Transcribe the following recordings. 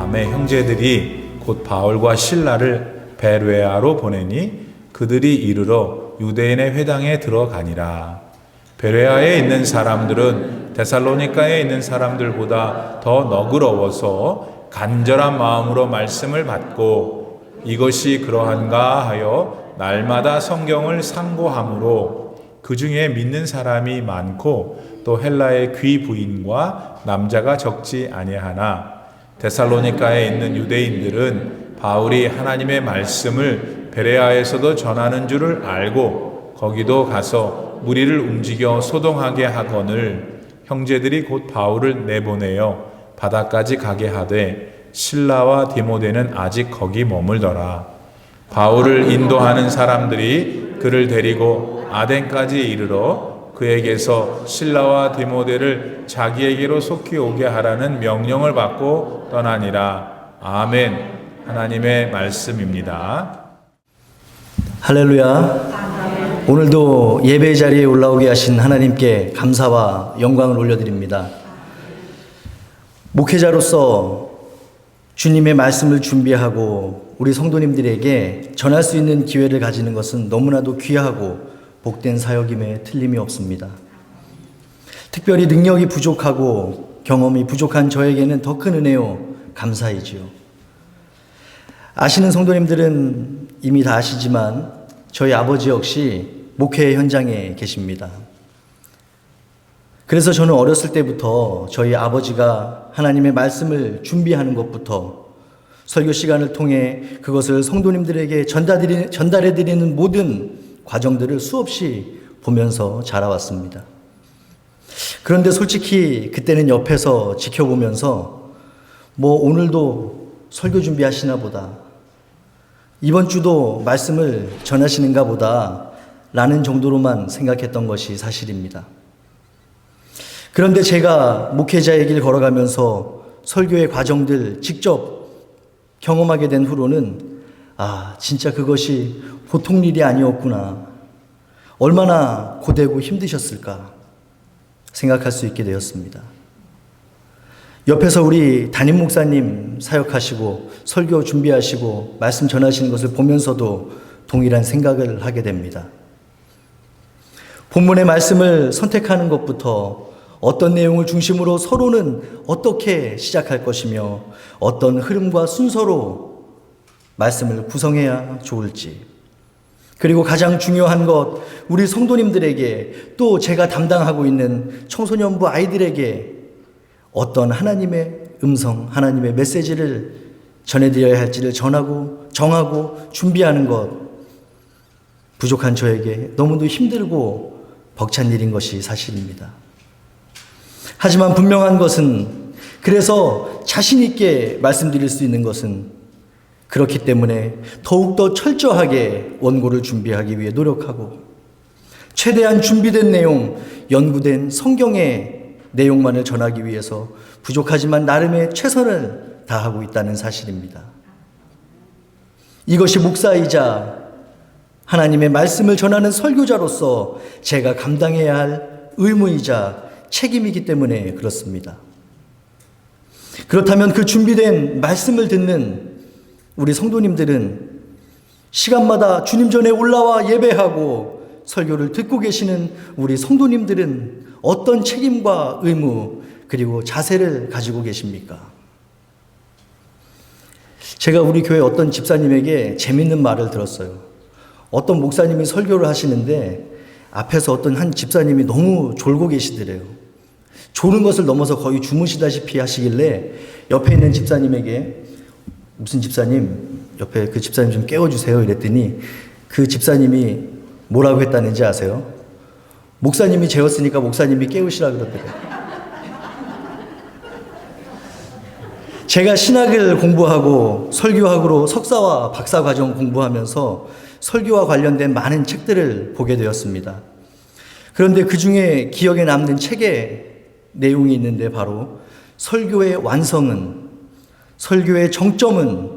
밤에 형제들이 곧 바울과 실라를 베레아로 보내니 그들이 이르러 유대인의 회당에 들어가니라. 베레아에 있는 사람들은 데살로니가에 있는 사람들보다 더 너그러워서 간절한 마음으로 말씀을 받고 이것이 그러한가 하여 날마다 성경을 상고하므로 그 중에 믿는 사람이 많고 또 헬라의 귀부인과 남자가 적지 아니하나 데살로니가에 있는 유대인들은 바울이 하나님의 말씀을 베레아에서도 전하는 줄을 알고 거기도 가서 무리를 움직여 소동하게 하거늘 형제들이 곧 바울을 내보내어 바다까지 가게 하되 실라와 디모데는 아직 거기 머물더라. 바울을 인도하는 사람들이 그를 데리고 아덴까지 이르러 그에게서 실라와 디모데를 자기에게로 속히 오게 하라는 명령을 받고 떠나니라. 아멘. 하나님의 말씀입니다. 할렐루야. 오늘도 예배 자리에 올라오게 하신 하나님께 감사와 영광을 올려드립니다. 목회자로서 주님의 말씀을 준비하고 우리 성도님들에게 전할 수 있는 기회를 가지는 것은 너무나도 귀하고 복된 사역임에 틀림이 없습니다. 특별히 능력이 부족하고 경험이 부족한 저에게는 더 큰 은혜요 감사이지요. 아시는 성도님들은 이미 다 아시지만 저희 아버지 역시 목회 현장에 계십니다. 그래서 저는 어렸을 때부터 저희 아버지가 하나님의 말씀을 준비하는 것부터 설교 시간을 통해 그것을 성도님들에게 전달해드리는 모든 과정들을 수없이 보면서 자라왔습니다. 그런데 솔직히 그때는 옆에서 지켜보면서 오늘도 설교 준비하시나 보다, 이번 주도 말씀을 전하시는가 보다 라는 정도로만 생각했던 것이 사실입니다. 그런데 제가 목회자의 길 걸어가면서 설교의 과정들 직접 경험하게 된 후로는 진짜 그것이 보통 일이 아니었구나, 얼마나 고되고 힘드셨을까 생각할 수 있게 되었습니다. 옆에서 우리 담임 목사님 사역하시고 설교 준비하시고 말씀 전하시는 것을 보면서도 동일한 생각을 하게 됩니다. 본문의 말씀을 선택하는 것부터 어떤 내용을 중심으로 서로는 어떻게 시작할 것이며 어떤 흐름과 순서로 말씀을 구성해야 좋을지, 그리고 가장 중요한 것, 우리 성도님들에게 또 제가 담당하고 있는 청소년부 아이들에게 어떤 하나님의 음성, 하나님의 메시지를 전해드려야 할지를 정하고 준비하는 것, 부족한 저에게 너무도 힘들고 벅찬 일인 것이 사실입니다. 하지만 분명한 것은, 그래서 자신 있게 말씀드릴 수 있는 것은, 그렇기 때문에 더욱더 철저하게 원고를 준비하기 위해 노력하고 최대한 준비된 내용, 연구된 성경의 내용만을 전하기 위해서 부족하지만 나름의 최선을 다하고 있다는 사실입니다. 이것이 목사이자 하나님의 말씀을 전하는 설교자로서 제가 감당해야 할 의무이자 책임이기 때문에 그렇습니다. 그렇다면 그 준비된 말씀을 듣는 우리 성도님들은 시간마다 주님 전에 올라와 예배하고 설교를 듣고 계시는 우리 성도님들은 어떤 책임과 의무 그리고 자세를 가지고 계십니까? 제가 우리 교회 어떤 집사님에게 재밌는 말을 들었어요. 어떤 목사님이 설교를 하시는데 앞에서 어떤 한 집사님이 너무 졸고 계시더래요. 조는 것을 넘어서 거의 주무시다시피 하시길래 옆에 있는 집사님에게, 무슨 집사님, 옆에 그 집사님 좀 깨워주세요 이랬더니 그 집사님이 뭐라고 했다는지 아세요? 목사님이 재웠으니까 목사님이 깨우시라 그러더래요. 제가 신학을 공부하고 설교학으로 석사와 박사 과정 공부하면서 설교와 관련된 많은 책들을 보게 되었습니다. 그런데 그 중에 기억에 남는 책의 내용이 있는데 바로 설교의 완성은, 설교의 정점은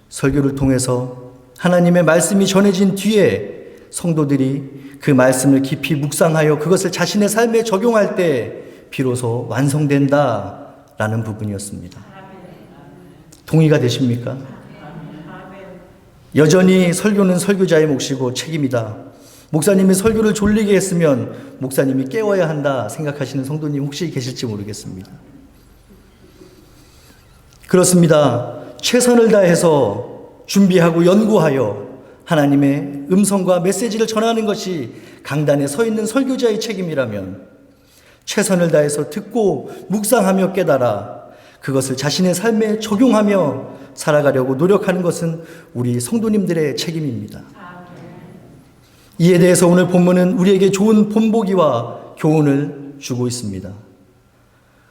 설교를 통해서 하나님의 말씀이 전해진 뒤에 성도들이 그 말씀을 깊이 묵상하여 그것을 자신의 삶에 적용할 때 비로소 완성된다라는 부분이었습니다. 동의가 되십니까? 여전히 설교는 설교자의 몫이고 책임이다. 목사님이 설교를 졸리게 했으면 목사님이 깨워야 한다 생각하시는 성도님 혹시 계실지 모르겠습니다. 그렇습니다. 최선을 다해서 준비하고 연구하여 하나님의 음성과 메시지를 전하는 것이 강단에 서 있는 설교자의 책임이라면 최선을 다해서 듣고 묵상하며 깨달아 그것을 자신의 삶에 적용하며 살아가려고 노력하는 것은 우리 성도님들의 책임입니다. 이에 대해서 오늘 본문은 우리에게 좋은 본보기와 교훈을 주고 있습니다.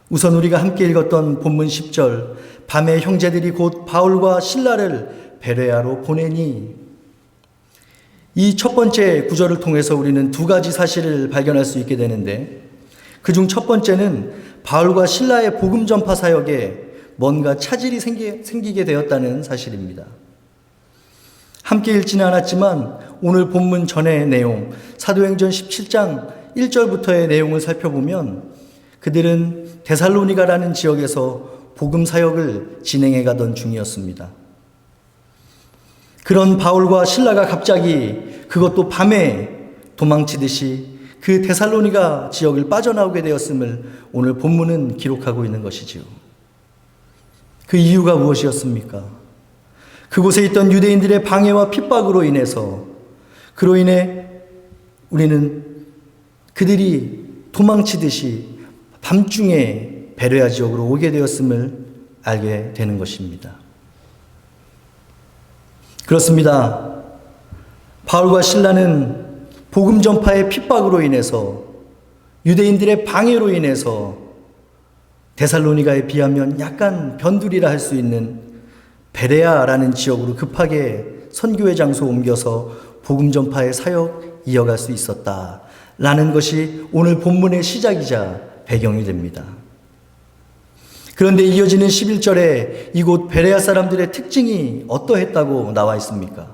우선 우리가 함께 읽었던 본문 10절, 밤에 형제들이 곧 바울과 실라를 베레아로 보내니, 이 첫 번째 구절을 통해서 우리는 두 가지 사실을 발견할 수 있게 되는데, 그중 첫 번째는 바울과 실라의 복음 전파 사역에 뭔가 차질이 생기게 되었다는 사실입니다. 함께 읽지는 않았지만 오늘 본문 전의 내용, 사도행전 17장 1절부터의 내용을 살펴보면 그들은 데살로니가라는 지역에서 복음 사역을 진행해 가던 중이었습니다. 그런 바울과 실라가 갑자기 그것도 밤에 도망치듯이 그 데살로니가 지역을 빠져나오게 되었음을 오늘 본문은 기록하고 있는 것이지요. 그 이유가 무엇이었습니까? 그곳에 있던 유대인들의 방해와 핍박으로 인해서, 그로 인해 우리는 그들이 도망치듯이 밤중에 베레아 지역으로 오게 되었음을 알게 되는 것입니다. 그렇습니다. 바울과 실라는 복음 전파의 핍박으로 인해서, 유대인들의 방해로 인해서 데살로니가에 비하면 약간 변두리라 할 수 있는 베레아라는 지역으로 급하게 선교의 장소 옮겨서 복음 전파의 사역 이어갈 수 있었다라는 것이 오늘 본문의 시작이자 배경이 됩니다. 그런데 이어지는 11절에 이곳 베레아 사람들의 특징이 어떠했다고 나와 있습니까?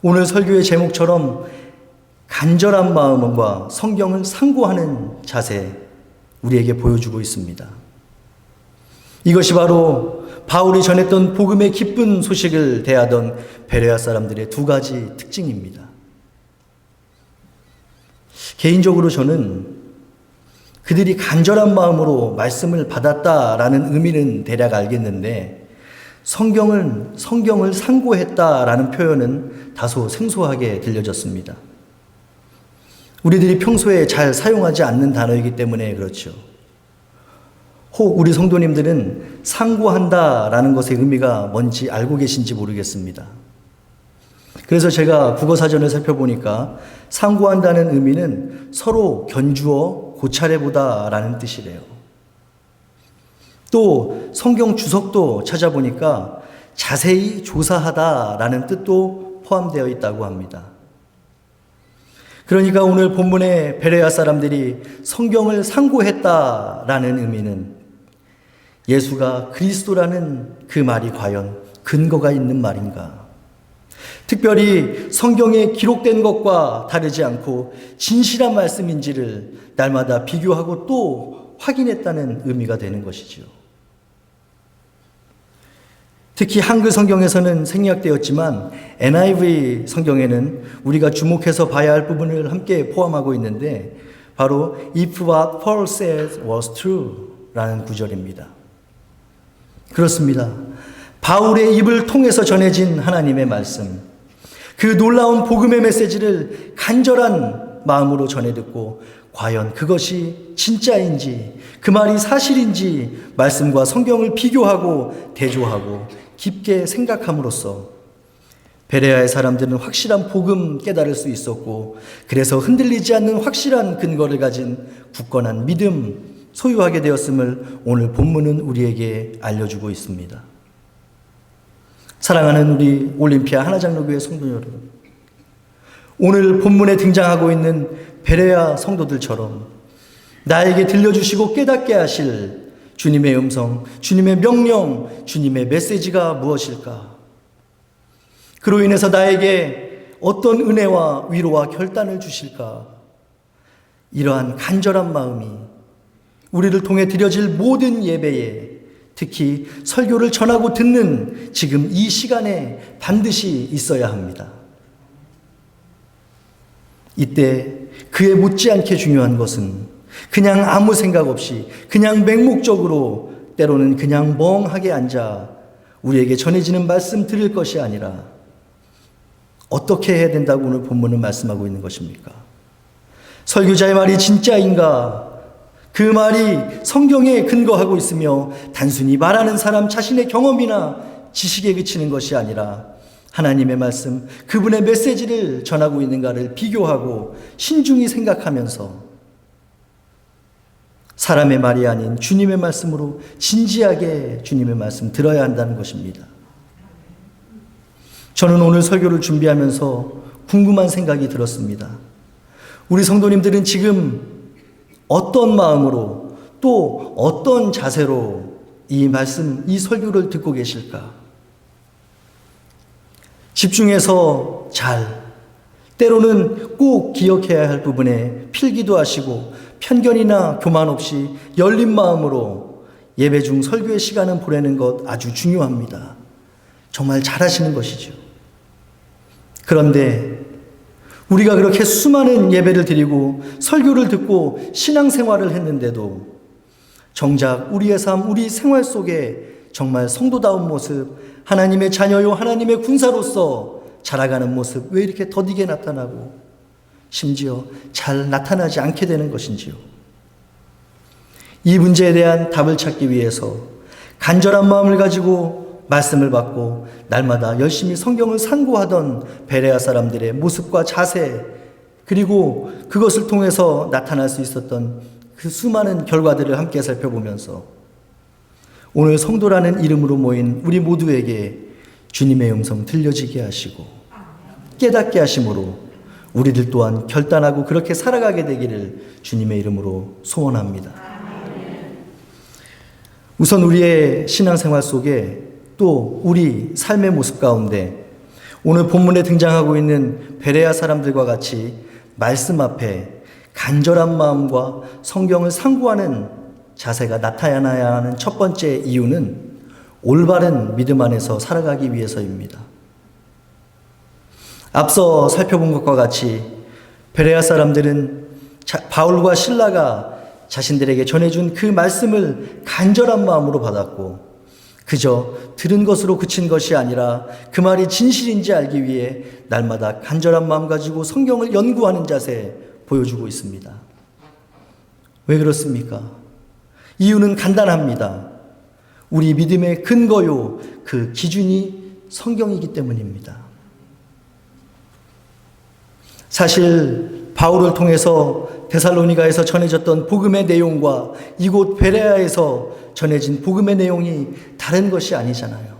오늘 설교의 제목처럼 간절한 마음과 성경을 상고하는 자세, 우리에게 보여주고 있습니다. 이것이 바로 바울이 전했던 복음의 기쁜 소식을 대하던 베레아 사람들의 두 가지 특징입니다. 개인적으로 저는 그들이 간절한 마음으로 말씀을 받았다라는 의미는 대략 알겠는데, 성경을 상고했다라는 표현은 다소 생소하게 들려졌습니다. 우리들이 평소에 잘 사용하지 않는 단어이기 때문에 그렇죠. 혹 우리 성도님들은 상고한다라는 것의 의미가 뭔지 알고 계신지 모르겠습니다. 그래서 제가 국어사전을 살펴보니까 상고한다는 의미는 서로 견주어 고찰해보다라는 뜻이래요. 또 성경 주석도 찾아보니까 자세히 조사하다라는 뜻도 포함되어 있다고 합니다. 그러니까 오늘 본문의 베레아 사람들이 성경을 상고했다라는 의미는 예수가 그리스도라는 그 말이 과연 근거가 있는 말인가? 특별히 성경에 기록된 것과 다르지 않고 진실한 말씀인지를 날마다 비교하고 또 확인했다는 의미가 되는 것이지요. 특히 한글 성경에서는 생략되었지만 NIV 성경에는 우리가 주목해서 봐야 할 부분을 함께 포함하고 있는데, 바로 If what Paul said was true 라는 구절입니다. 그렇습니다. 바울의 입을 통해서 전해진 하나님의 말씀, 그 놀라운 복음의 메시지를 간절한 마음으로 전해 듣고 과연 그것이 진짜인지, 그 말이 사실인지 말씀과 성경을 비교하고 대조하고 깊게 생각함으로써 베레아의 사람들은 확실한 복음 깨달을 수 있었고, 그래서 흔들리지 않는 확실한 근거를 가진 굳건한 믿음 소유하게 되었음을 오늘 본문은 우리에게 알려주고 있습니다. 사랑하는 우리 올림피아 하나장로교회 성도 여러분, 오늘 본문에 등장하고 있는 베레아 성도들처럼 나에게 들려주시고 깨닫게 하실 주님의 음성, 주님의 명령, 주님의 메시지가 무엇일까? 그로 인해서 나에게 어떤 은혜와 위로와 결단을 주실까? 이러한 간절한 마음이 우리를 통해 드려질 모든 예배에 특히 설교를 전하고 듣는 지금 이 시간에 반드시 있어야 합니다. 이때 그에 못지않게 중요한 것은 그냥 아무 생각 없이 그냥 맹목적으로 때로는 그냥 멍하게 앉아 우리에게 전해지는 말씀 들을 것이 아니라 어떻게 해야 된다고 오늘 본문은 말씀하고 있는 것입니까? 설교자의 말이 진짜인가? 그 말이 성경에 근거하고 있으며 단순히 말하는 사람 자신의 경험이나 지식에 그치는 것이 아니라 하나님의 말씀, 그분의 메시지를 전하고 있는가를 비교하고 신중히 생각하면서 사람의 말이 아닌 주님의 말씀으로 진지하게 주님의 말씀 들어야 한다는 것입니다. 저는 오늘 설교를 준비하면서 궁금한 생각이 들었습니다. 우리 성도님들은 지금 어떤 마음으로 또 어떤 자세로 이 말씀, 이 설교를 듣고 계실까? 집중해서 잘, 때로는 꼭 기억해야 할 부분에 필기도 하시고 편견이나 교만 없이 열린 마음으로 예배 중 설교의 시간을 보내는 것 아주 중요합니다. 정말 잘하시는 것이죠. 그런데 우리가 그렇게 수많은 예배를 드리고 설교를 듣고 신앙생활을 했는데도 정작 우리의 삶, 우리 생활 속에 정말 성도다운 모습, 하나님의 자녀요 하나님의 군사로서 자라가는 모습 왜 이렇게 더디게 나타나고 심지어 잘 나타나지 않게 되는 것인지요. 이 문제에 대한 답을 찾기 위해서 간절한 마음을 가지고 말씀을 받고 날마다 열심히 성경을 상고하던 베레아 사람들의 모습과 자세, 그리고 그것을 통해서 나타날 수 있었던 그 수많은 결과들을 함께 살펴보면서 오늘 성도라는 이름으로 모인 우리 모두에게 주님의 음성 들려지게 하시고 깨닫게 하심으로 우리들 또한 결단하고 그렇게 살아가게 되기를 주님의 이름으로 소원합니다. 우선 우리의 신앙생활 속에 또 우리 삶의 모습 가운데 오늘 본문에 등장하고 있는 베레아 사람들과 같이 말씀 앞에 간절한 마음과 성경을 상고하는 자세가 나타나야 하는 첫 번째 이유는 올바른 믿음 안에서 살아가기 위해서입니다. 앞서 살펴본 것과 같이 베레아 사람들은 바울과 실라가 자신들에게 전해준 그 말씀을 간절한 마음으로 받았고 그저 들은 것으로 그친 것이 아니라 그 말이 진실인지 알기 위해 날마다 간절한 마음 가지고 성경을 연구하는 자세 보여주고 있습니다. 왜 그렇습니까? 이유는 간단합니다. 우리 믿음의 근거요, 그 기준이 성경이기 때문입니다. 사실 바울을 통해서 데살로니가에서 전해졌던 복음의 내용과 이곳 베레아에서 전해진 복음의 내용이 다른 것이 아니잖아요.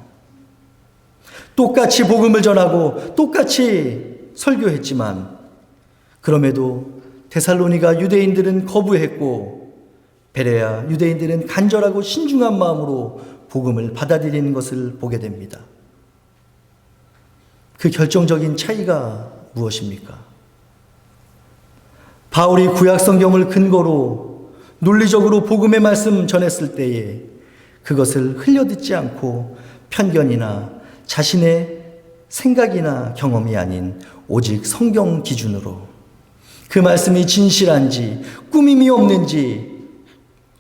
똑같이 복음을 전하고 똑같이 설교했지만 그럼에도 데살로니가 유대인들은 거부했고 베레아 유대인들은 간절하고 신중한 마음으로 복음을 받아들이는 것을 보게 됩니다. 그 결정적인 차이가 무엇입니까? 바울이 구약 성경을 근거로 논리적으로 복음의 말씀 전했을 때에 그것을 흘려듣지 않고 편견이나 자신의 생각이나 경험이 아닌 오직 성경 기준으로 그 말씀이 진실한지 꾸밈이 없는지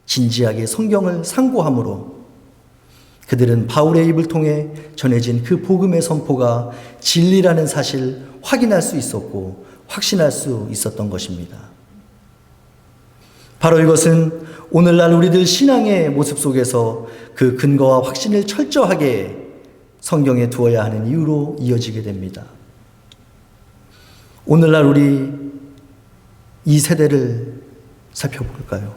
진지하게 성경을 상고함으로 그들은 바울의 입을 통해 전해진 그 복음의 선포가 진리라는 사실 확인할 수 있었고 확신할 수 있었던 것입니다. 바로 이것은 오늘날 우리들 신앙의 모습 속에서 그 근거와 확신을 철저하게 성경에 두어야 하는 이유로 이어지게 됩니다. 오늘날 우리 이 세대를 살펴볼까요?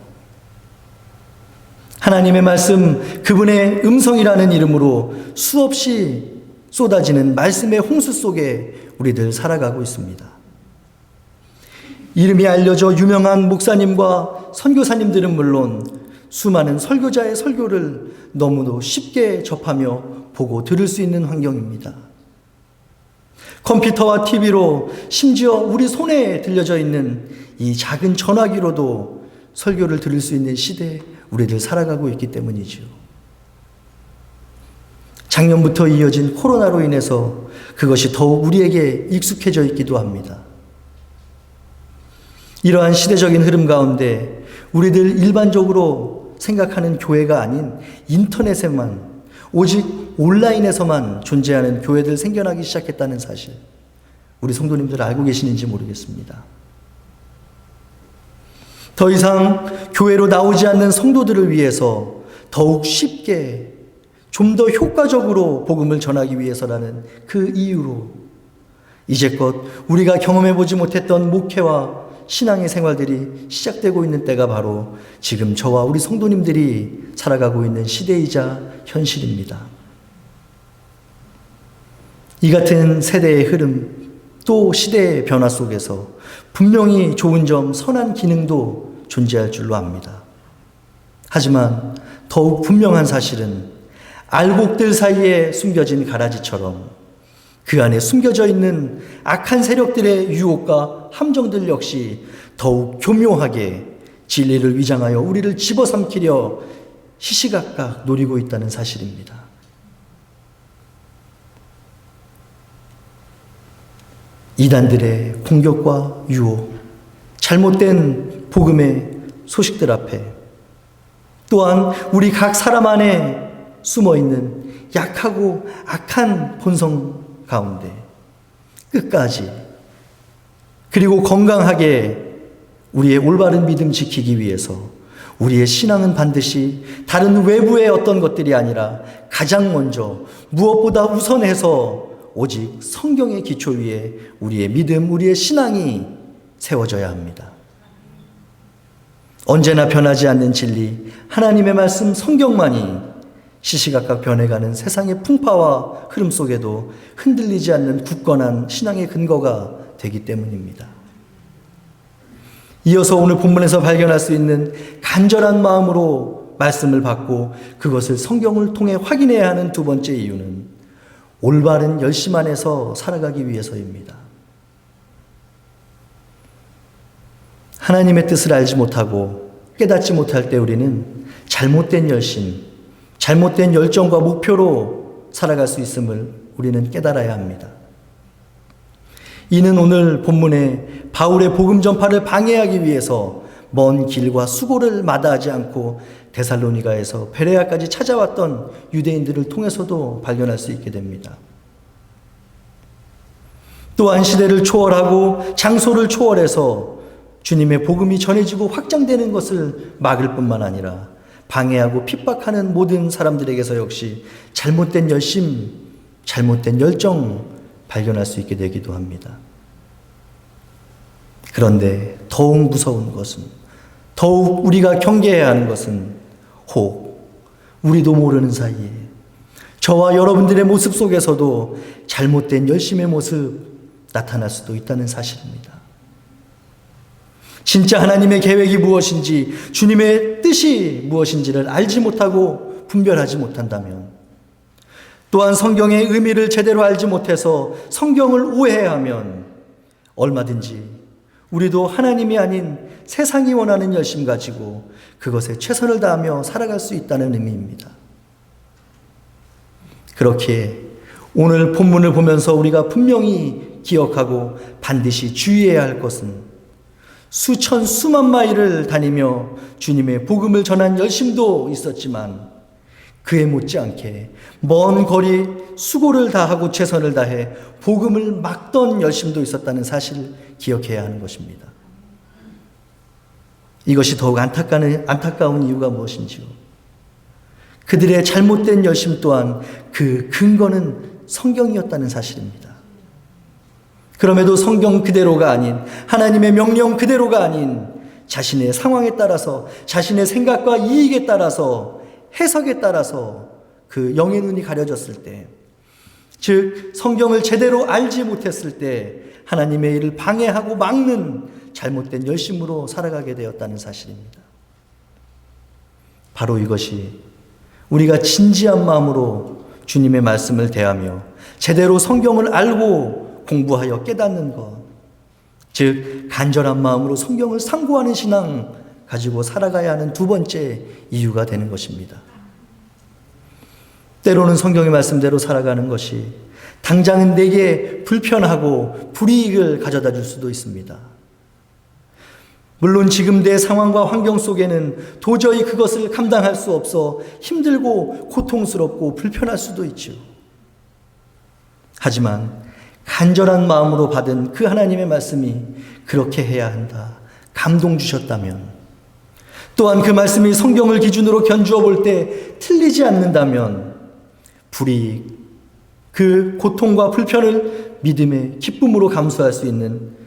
하나님의 말씀, 그분의 음성이라는 이름으로 수없이 쏟아지는 말씀의 홍수 속에 우리들 살아가고 있습니다. 이름이 알려져 유명한 목사님과 선교사님들은 물론 수많은 설교자의 설교를 너무도 쉽게 접하며 보고 들을 수 있는 환경입니다. 컴퓨터와 TV로 심지어 우리 손에 들려져 있는 이 작은 전화기로도 설교를 들을 수 있는 시대에 우리들 살아가고 있기 때문이죠. 작년부터 이어진 코로나로 인해서 그것이 더욱 우리에게 익숙해져 있기도 합니다. 이러한 시대적인 흐름 가운데 우리들 일반적으로 생각하는 교회가 아닌 인터넷에만, 오직 온라인에서만 존재하는 교회들 생겨나기 시작했다는 사실, 우리 성도님들 알고 계시는지 모르겠습니다. 더 이상 교회로 나오지 않는 성도들을 위해서 더욱 쉽게, 좀 더 효과적으로 복음을 전하기 위해서라는 그 이유로 이제껏 우리가 경험해보지 못했던 목회와 신앙의 생활들이 시작되고 있는 때가 바로 지금 저와 우리 성도님들이 살아가고 있는 시대이자 현실입니다. 이 같은 세대의 흐름, 또 시대의 변화 속에서 분명히 좋은 점, 선한 기능도 존재할 줄로 압니다. 하지만 더욱 분명한 사실은 알곡들 사이에 숨겨진 가라지처럼 그 안에 숨겨져 있는 악한 세력들의 유혹과 함정들 역시 더욱 교묘하게 진리를 위장하여 우리를 집어삼키려 시시각각 노리고 있다는 사실입니다. 이단들의 공격과 유혹, 잘못된 복음의 소식들 앞에, 또한 우리 각 사람 안에 숨어있는 약하고 악한 본성 가운데 끝까지, 그리고 건강하게 우리의 올바른 믿음 지키기 위해서 우리의 신앙은 반드시 다른 외부의 어떤 것들이 아니라 가장 먼저 무엇보다 우선해서 오직 성경의 기초 위에 우리의 믿음, 우리의 신앙이 세워져야 합니다. 언제나 변하지 않는 진리, 하나님의 말씀 성경만이 시시각각 변해가는 세상의 풍파와 흐름 속에도 흔들리지 않는 굳건한 신앙의 근거가 되기 때문입니다. 이어서 오늘 본문에서 발견할 수 있는 간절한 마음으로 말씀을 받고 그것을 성경을 통해 확인해야 하는 두 번째 이유는 올바른 열심 안에서 살아가기 위해서입니다. 하나님의 뜻을 알지 못하고 깨닫지 못할 때 우리는 잘못된 열심, 잘못된 열정과 목표로 살아갈 수 있음을 우리는 깨달아야 합니다. 이는 오늘 본문에 바울의 복음 전파를 방해하기 위해서 먼 길과 수고를 마다하지 않고 데살로니가에서 베레아까지 찾아왔던 유대인들을 통해서도 발견할 수 있게 됩니다. 또한 시대를 초월하고 장소를 초월해서 주님의 복음이 전해지고 확장되는 것을 막을 뿐만 아니라 방해하고 핍박하는 모든 사람들에게서 역시 잘못된 열심, 잘못된 열정 발견할 수 있게 되기도 합니다. 그런데 더욱 무서운 것은, 더욱 우리가 경계해야 하는 것은 혹 우리도 모르는 사이에 저와 여러분들의 모습 속에서도 잘못된 열심의 모습 나타날 수도 있다는 사실입니다. 진짜 하나님의 계획이 무엇인지, 주님의 뜻이 무엇인지를 알지 못하고 분별하지 못한다면, 또한 성경의 의미를 제대로 알지 못해서 성경을 오해하면 얼마든지 우리도 하나님이 아닌 세상이 원하는 열심 가지고 그것에 최선을 다하며 살아갈 수 있다는 의미입니다. 그렇기에 오늘 본문을 보면서 우리가 분명히 기억하고 반드시 주의해야 할 것은 수천 수만 마일을 다니며 주님의 복음을 전한 열심도 있었지만 그에 못지않게 먼 거리 수고를 다하고 최선을 다해 복음을 막던 열심도 있었다는 사실을 기억해야 하는 것입니다. 이것이 더욱 안타까운 이유가 무엇인지요? 그들의 잘못된 열심 또한 그 근거는 성경이었다는 사실입니다. 그럼에도 성경 그대로가 아닌, 하나님의 명령 그대로가 아닌 자신의 상황에 따라서, 자신의 생각과 이익에 따라서, 해석에 따라서 그 영의 눈이 가려졌을 때, 즉 성경을 제대로 알지 못했을 때 하나님의 일을 방해하고 막는 잘못된 열심으로 살아가게 되었다는 사실입니다. 바로 이것이 우리가 진지한 마음으로 주님의 말씀을 대하며 제대로 성경을 알고 공부하여 깨닫는 것, 즉 간절한 마음으로 성경을 상고하는 신앙 가지고 살아가야 하는 두 번째 이유가 되는 것입니다. 때로는 성경의 말씀대로 살아가는 것이 당장은 내게 불편하고 불이익을 가져다 줄 수도 있습니다. 물론 지금 내 상황과 환경 속에는 도저히 그것을 감당할 수 없어 힘들고 고통스럽고 불편할 수도 있죠. 하지만 간절한 마음으로 받은 그 하나님의 말씀이 그렇게 해야 한다, 감동 주셨다면, 또한 그 말씀이 성경을 기준으로 견주어 볼 때 틀리지 않는다면 불이익, 그 고통과 불편을 믿음의 기쁨으로 감수할 수 있는,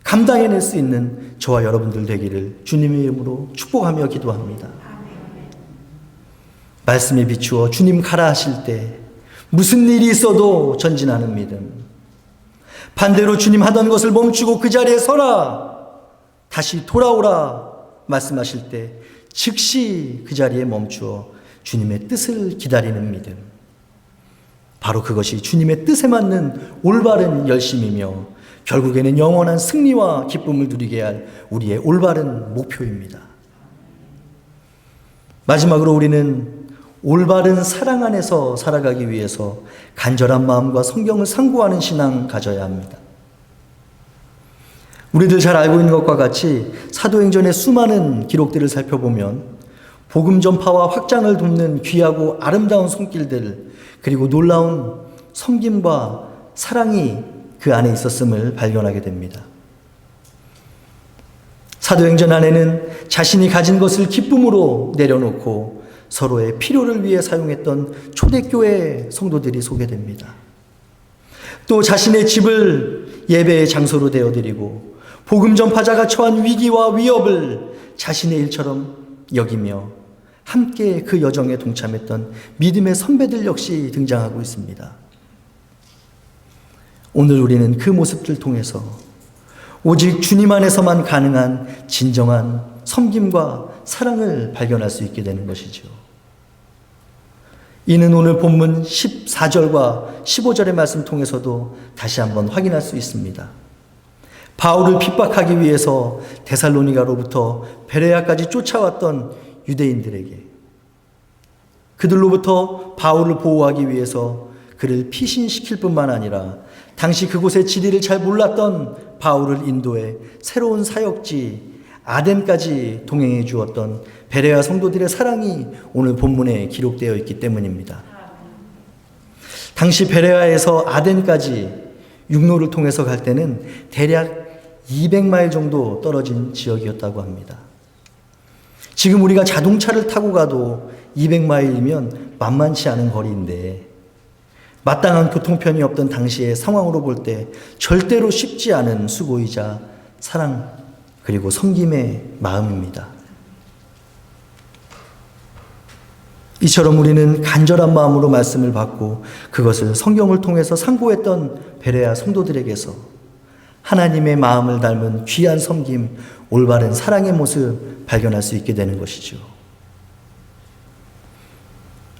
감당해낼 수 있는 저와 여러분들 되기를 주님의 이름으로 축복하며 기도합니다. 말씀에 비추어 주님 가라 하실 때 무슨 일이 있어도 전진하는 믿음, 반대로 주님 하던 것을 멈추고 그 자리에 서라, 다시 돌아오라 말씀하실 때 즉시 그 자리에 멈추어 주님의 뜻을 기다리는 믿음, 바로 그것이 주님의 뜻에 맞는 올바른 열심이며 결국에는 영원한 승리와 기쁨을 누리게 할 우리의 올바른 목표입니다. 마지막으로 우리는 올바른 사랑 안에서 살아가기 위해서 간절한 마음과 성경을 상고하는 신앙 가져야 합니다. 우리들 잘 알고 있는 것과 같이 사도행전의 수많은 기록들을 살펴보면 복음 전파와 확장을 돕는 귀하고 아름다운 손길들, 그리고 놀라운 섬김과 사랑이 그 안에 있었음을 발견하게 됩니다. 사도행전 안에는 자신이 가진 것을 기쁨으로 내려놓고 서로의 필요를 위해 사용했던 초대교회 성도들이 소개됩니다. 또 자신의 집을 예배의 장소로 되어드리고 복음 전파자가 처한 위기와 위협을 자신의 일처럼 여기며 함께 그 여정에 동참했던 믿음의 선배들 역시 등장하고 있습니다. 오늘 우리는 그 모습들 통해서 오직 주님 안에서만 가능한 진정한 섬김과 사랑을 발견할 수 있게 되는 것이죠. 이는 오늘 본문 14절과 15절의 말씀 통해서도 다시 한번 확인할 수 있습니다. 바울을 핍박하기 위해서 데살로니가로부터 베레아까지 쫓아왔던 유대인들에게, 그들로부터 바울을 보호하기 위해서 그를 피신시킬 뿐만 아니라 당시 그곳의 지리를 잘 몰랐던 바울을 인도해 새로운 사역지 아덴까지 동행해 주었던 베레아 성도들의 사랑이 오늘 본문에 기록되어 있기 때문입니다. 당시 베레아에서 아덴까지 육로를 통해서 갈 때는 대략 200마일 정도 떨어진 지역이었다고 합니다. 지금 우리가 자동차를 타고 가도 200마일이면 만만치 않은 거리인데 마땅한 교통편이 없던 당시의 상황으로 볼 때 절대로 쉽지 않은 수고이자 사랑 그리고 섬김의 마음입니다. 이처럼 우리는 간절한 마음으로 말씀을 받고 그것을 성경을 통해서 상고했던 베레아 성도들에게서 하나님의 마음을 닮은 귀한 섬김, 올바른 사랑의 모습 발견할 수 있게 되는 것이죠.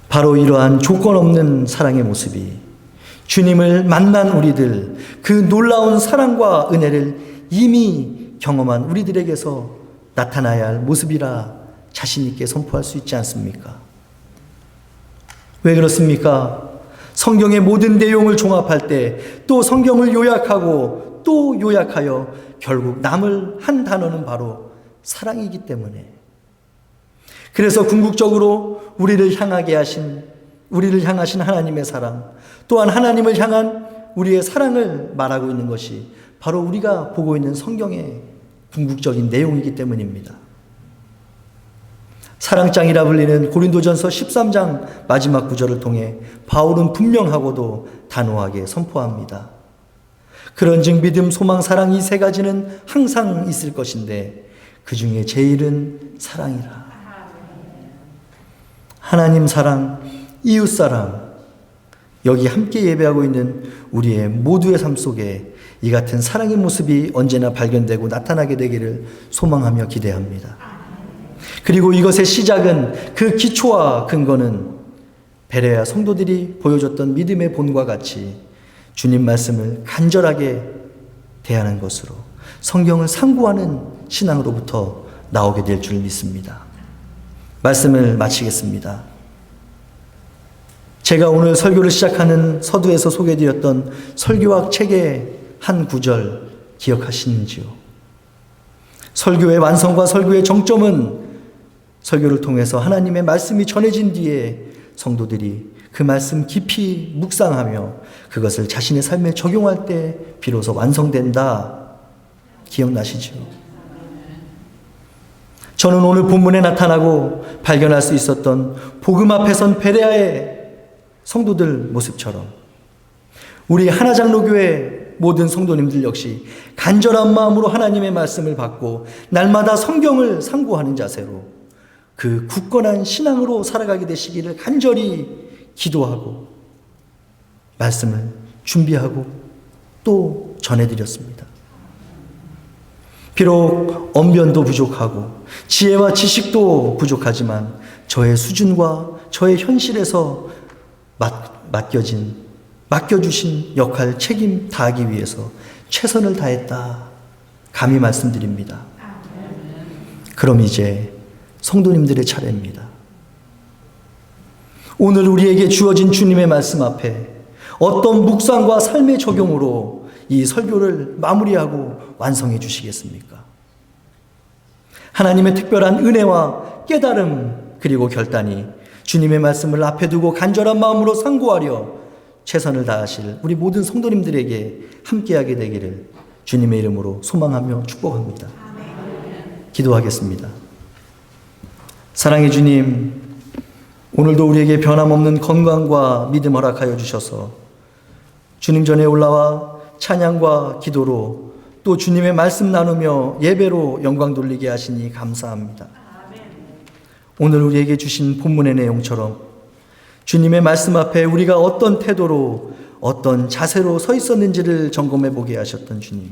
바로 이러한 조건 없는 사랑의 모습이 주님을 만난 우리들, 그 놀라운 사랑과 은혜를 이미 경험한 우리들에게서 나타나야 할 모습이라 자신 있게 선포할 수 있지 않습니까? 왜 그렇습니까? 성경의 모든 내용을 종합할 때 또 성경을 요약하고 또 요약하여 결국 남을 한 단어는 바로 사랑이기 때문에, 그래서 궁극적으로 우리를 향하신 하나님의 사랑, 또한 하나님을 향한 우리의 사랑을 말하고 있는 것이 바로 우리가 보고 있는 성경의 궁극적인 내용이기 때문입니다. 사랑장이라 불리는 고린도전서 13장 마지막 구절을 통해 바울은 분명하고도 단호하게 선포합니다. 그런즉 믿음, 소망, 사랑 이 세 가지는 항상 있을 것인데 그 중에 제일은 사랑이라. 하나님 사랑, 이웃 사랑, 여기 함께 예배하고 있는 우리의 모두의 삶 속에 이 같은 사랑의 모습이 언제나 발견되고 나타나게 되기를 소망하며 기대합니다. 그리고 이것의 시작은, 그 기초와 근거는 베레아 성도들이 보여줬던 믿음의 본과 같이 주님 말씀을 간절하게 대하는 것으로 성경을 상고하는 신앙으로부터 나오게 될 줄 믿습니다. 말씀을 마치겠습니다. 제가 오늘 설교를 시작하는 서두에서 소개드렸던 설교학 책의 한 구절 기억하시는지요? 설교의 완성과 설교의 정점은 설교를 통해서 하나님의 말씀이 전해진 뒤에 성도들이 그 말씀 깊이 묵상하며 그것을 자신의 삶에 적용할 때 비로소 완성된다. 기억나시죠? 저는 오늘 본문에 나타나고 발견할 수 있었던 복음 앞에 선 베레아의 성도들 모습처럼 우리 하나장로교회 모든 성도님들 역시 간절한 마음으로 하나님의 말씀을 받고 날마다 성경을 상고하는 자세로 그 굳건한 신앙으로 살아가게 되시기를 간절히 기도하고 말씀을 준비하고 또 전해드렸습니다. 비록 언변도 부족하고 지혜와 지식도 부족하지만 저의 수준과 저의 현실에서 맡겨주신 역할 책임 다하기 위해서 최선을 다했다. 감히 말씀드립니다. 그럼 이제 성도님들의 차례입니다. 오늘 우리에게 주어진 주님의 말씀 앞에 어떤 묵상과 삶의 적용으로 이 설교를 마무리하고 완성해 주시겠습니까? 하나님의 특별한 은혜와 깨달음 그리고 결단이 주님의 말씀을 앞에 두고 간절한 마음으로 상고하려 최선을 다하실 우리 모든 성도님들에게 함께하게 되기를 주님의 이름으로 소망하며 축복합니다. 기도하겠습니다. 사랑의 주님, 오늘도 우리에게 변함없는 건강과 믿음 허락하여 주셔서 주님 전에 올라와 찬양과 기도로 또 주님의 말씀 나누며 예배로 영광 돌리게 하시니 감사합니다. 오늘 우리에게 주신 본문의 내용처럼 주님의 말씀 앞에 우리가 어떤 태도로 어떤 자세로 서 있었는지를 점검해 보게 하셨던 주님,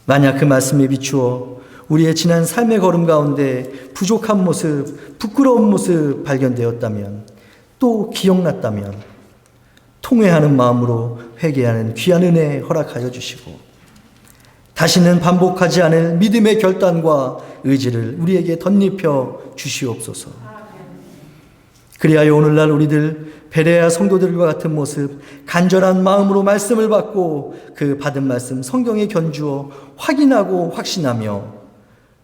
만약 그 말씀에 비추어 우리의 지난 삶의 걸음 가운데 부족한 모습, 부끄러운 모습 발견되었다면, 또 기억났다면 통회하는 마음으로 회개하는 귀한 은혜 허락하여 주시고 다시는 반복하지 않을 믿음의 결단과 의지를 우리에게 덧입혀 주시옵소서. 그리하여 오늘날 우리들 베레아 성도들과 같은 모습, 간절한 마음으로 말씀을 받고 그 받은 말씀 성경에 견주어 확인하고 확신하며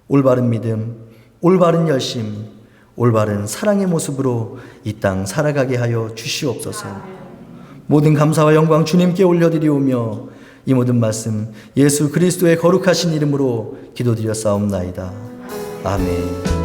올바른 믿음, 올바른 열심, 올바른 사랑의 모습으로 이 땅 살아가게 하여 주시옵소서. 모든 감사와 영광 주님께 올려드리오며 이 모든 말씀 예수 그리스도의 거룩하신 이름으로 기도드렸사옵나이다. 아멘.